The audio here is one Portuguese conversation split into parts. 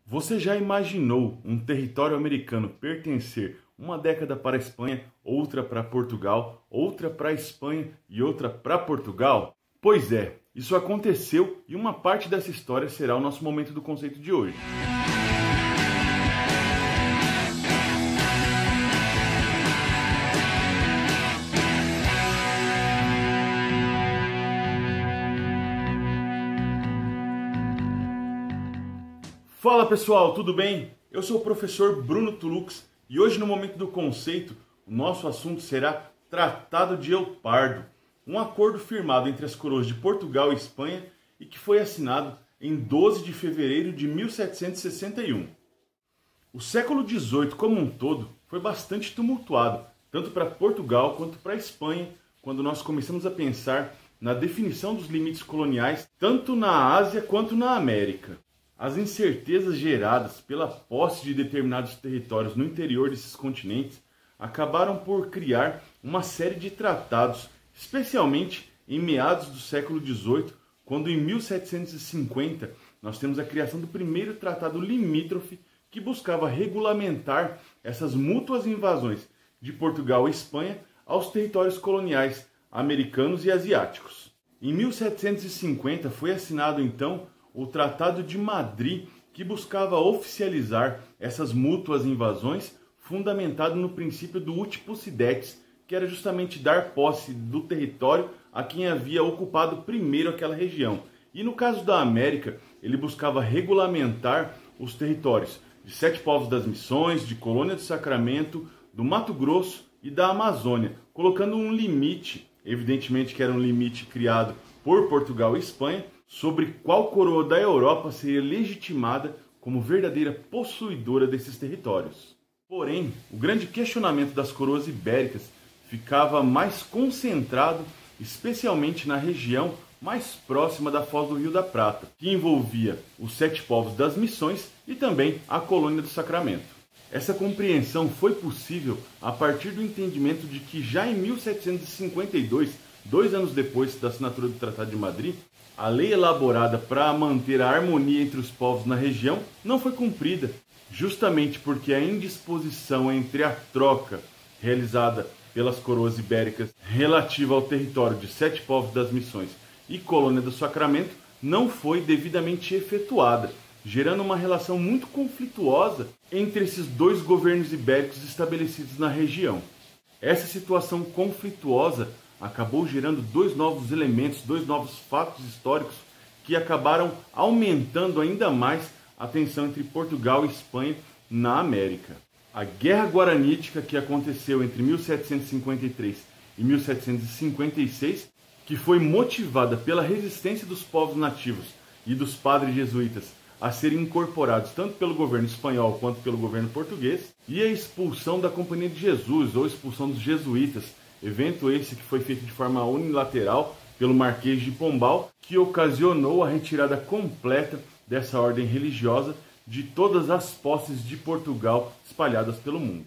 Você já imaginou um território americano pertencer uma década para a Espanha, outra para Portugal, outra para a Espanha e outra para Portugal? Pois é, isso aconteceu e uma parte dessa história será o nosso momento do conceito de hoje. Fala pessoal, tudo bem? Eu sou o professor Bruno Tulux e hoje no momento do conceito o nosso assunto será Tratado de El Pardo, um acordo firmado entre as coroas de Portugal e Espanha e que foi assinado em 12 de fevereiro de 1761. O século XVIII como um todo foi bastante tumultuado, tanto para Portugal quanto para a Espanha, quando nós começamos a pensar na definição dos limites coloniais, tanto na Ásia quanto na América. As incertezas geradas pela posse de determinados territórios no interior desses continentes acabaram por criar uma série de tratados, especialmente em meados do século XVIII, quando em 1750 nós temos a criação do primeiro tratado limítrofe que buscava regulamentar essas mútuas invasões de Portugal e Espanha aos territórios coloniais americanos e asiáticos. Em 1750 foi assinado então o Tratado de Madrid, que buscava oficializar essas mútuas invasões, fundamentado no princípio do ut possidetis, que era justamente dar posse do território a quem havia ocupado primeiro aquela região. E no caso da América, ele buscava regulamentar os territórios de Sete Povos das Missões, de Colônia do Sacramento, do Mato Grosso e da Amazônia, colocando um limite, evidentemente que era um limite criado por Portugal e Espanha, sobre qual coroa da Europa seria legitimada como verdadeira possuidora desses territórios. Porém, o grande questionamento das coroas ibéricas ficava mais concentrado, especialmente na região mais próxima da Foz do Rio da Prata, que envolvia os Sete Povos das Missões e também a Colônia do Sacramento. Essa compreensão foi possível a partir do entendimento de que já em 1752, 2 anos depois da assinatura do Tratado de Madrid, a lei elaborada para manter a harmonia entre os povos na região não foi cumprida, justamente porque a indisposição entre a troca realizada pelas coroas ibéricas relativa ao território de Sete Povos das Missões e Colônia do Sacramento não foi devidamente efetuada, gerando uma relação muito conflituosa entre esses dois governos ibéricos estabelecidos na região. Essa situação conflituosa acabou gerando dois novos elementos, dois novos fatos históricos que acabaram aumentando ainda mais a tensão entre Portugal e Espanha na América. A Guerra Guaranítica, que aconteceu entre 1753 e 1756, que foi motivada pela resistência dos povos nativos e dos padres jesuítas a serem incorporados tanto pelo governo espanhol quanto pelo governo português, e a expulsão da Companhia de Jesus ou expulsão dos jesuítas, evento esse que foi feito de forma unilateral pelo Marquês de Pombal, que ocasionou a retirada completa dessa ordem religiosa de todas as posses de Portugal espalhadas pelo mundo.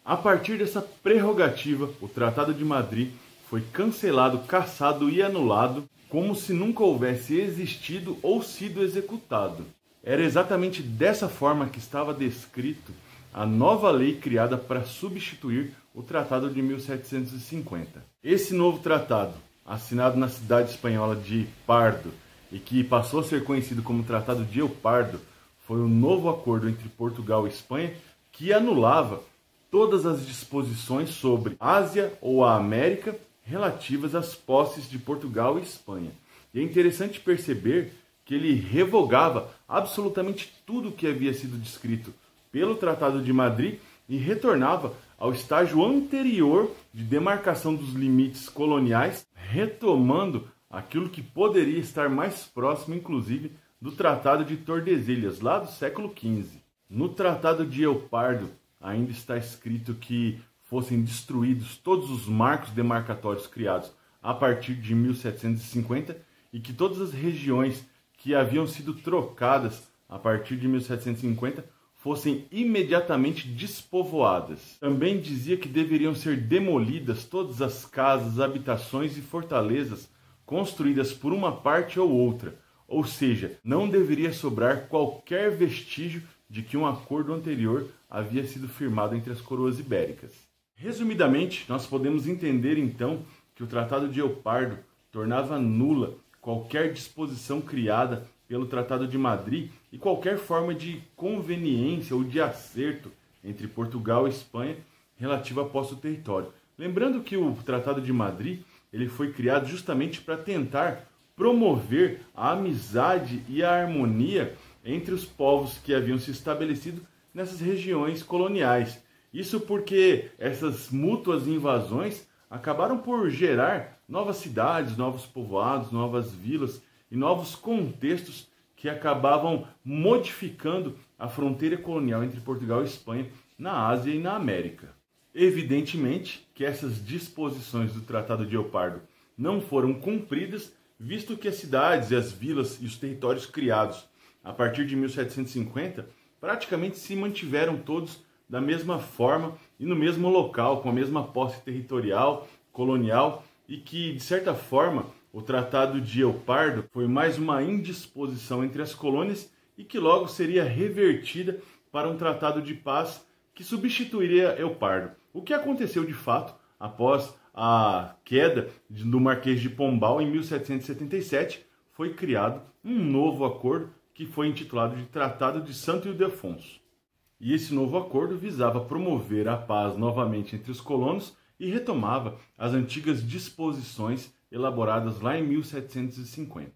A partir dessa prerrogativa, o Tratado de Madrid foi cancelado, cassado e anulado, como se nunca houvesse existido ou sido executado. Era exatamente dessa forma que estava descrito a nova lei criada para substituir o Tratado de 1750. Esse novo tratado, assinado na cidade espanhola de Pardo e que passou a ser conhecido como Tratado de El Pardo, foi um novo acordo entre Portugal e Espanha que anulava todas as disposições sobre Ásia ou a América relativas às posses de Portugal e Espanha. E é interessante perceber que ele revogava absolutamente tudo o que havia sido descrito pelo Tratado de Madrid e retornava ao estágio anterior de demarcação dos limites coloniais, retomando aquilo que poderia estar mais próximo, inclusive, do Tratado de Tordesilhas, lá do século XV. No Tratado de El Pardo ainda está escrito que fossem destruídos todos os marcos demarcatórios criados a partir de 1750 e que todas as regiões que haviam sido trocadas a partir de 1750 fossem imediatamente despovoadas. Também dizia que deveriam ser demolidas todas as casas, habitações e fortalezas construídas por uma parte ou outra, ou seja, não deveria sobrar qualquer vestígio de que um acordo anterior havia sido firmado entre as coroas ibéricas. Resumidamente, nós podemos entender então que o Tratado de Euppardo tornava nula qualquer disposição criada pelo Tratado de Madrid e qualquer forma de conveniência ou de acerto entre Portugal e Espanha relativa à posse do território. Lembrando que o Tratado de Madrid ele foi criado justamente para tentar promover a amizade e a harmonia entre os povos que haviam se estabelecido nessas regiões coloniais. Isso porque essas mútuas invasões acabaram por gerar novas cidades, novos povoados, novas vilas e novos contextos que acabavam modificando a fronteira colonial entre Portugal e Espanha na Ásia e na América. Evidentemente que essas disposições do Tratado de Euppardo não foram cumpridas, visto que as cidades, as vilas e os territórios criados a partir de 1750 praticamente se mantiveram todos da mesma forma e no mesmo local, com a mesma posse territorial, colonial, e que, de certa forma, o Tratado de Euppardo foi mais uma indisposição entre as colônias e que logo seria revertida para um tratado de paz que substituiria Euppardo. O que aconteceu de fato após a queda do Marquês de Pombal em 1777, foi criado um novo acordo que foi intitulado de Tratado de Santo Ildefonso. E esse novo acordo visava promover a paz novamente entre os colonos e retomava as antigas disposições elaboradas lá em 1750.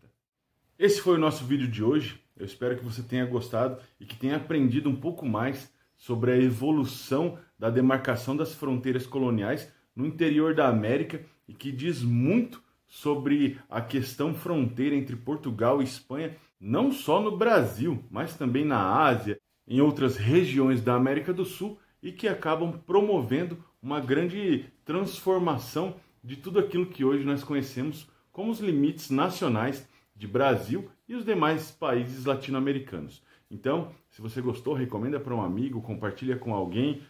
Esse foi o nosso vídeo de hoje. Eu espero que você tenha gostado e que tenha aprendido um pouco mais sobre a evolução da demarcação das fronteiras coloniais no interior da América e que diz muito sobre a questão fronteira entre Portugal e Espanha, não só no Brasil, mas também na Ásia, em outras regiões da América do Sul, e que acabam promovendo uma grande transformação de tudo aquilo que hoje nós conhecemos como os limites nacionais de Brasil e os demais países latino-americanos. Então, se você gostou, recomenda para um amigo, compartilha com alguém,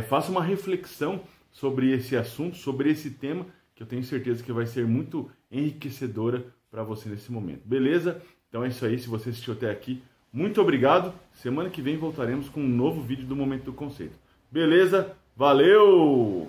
faça uma reflexão sobre esse assunto, sobre esse tema, que eu tenho certeza que vai ser muito enriquecedora para você nesse momento. Beleza? Então é isso aí, se você assistiu até aqui, muito obrigado. Semana que vem voltaremos com um novo vídeo do Momento do Conceito. Beleza? Valeu!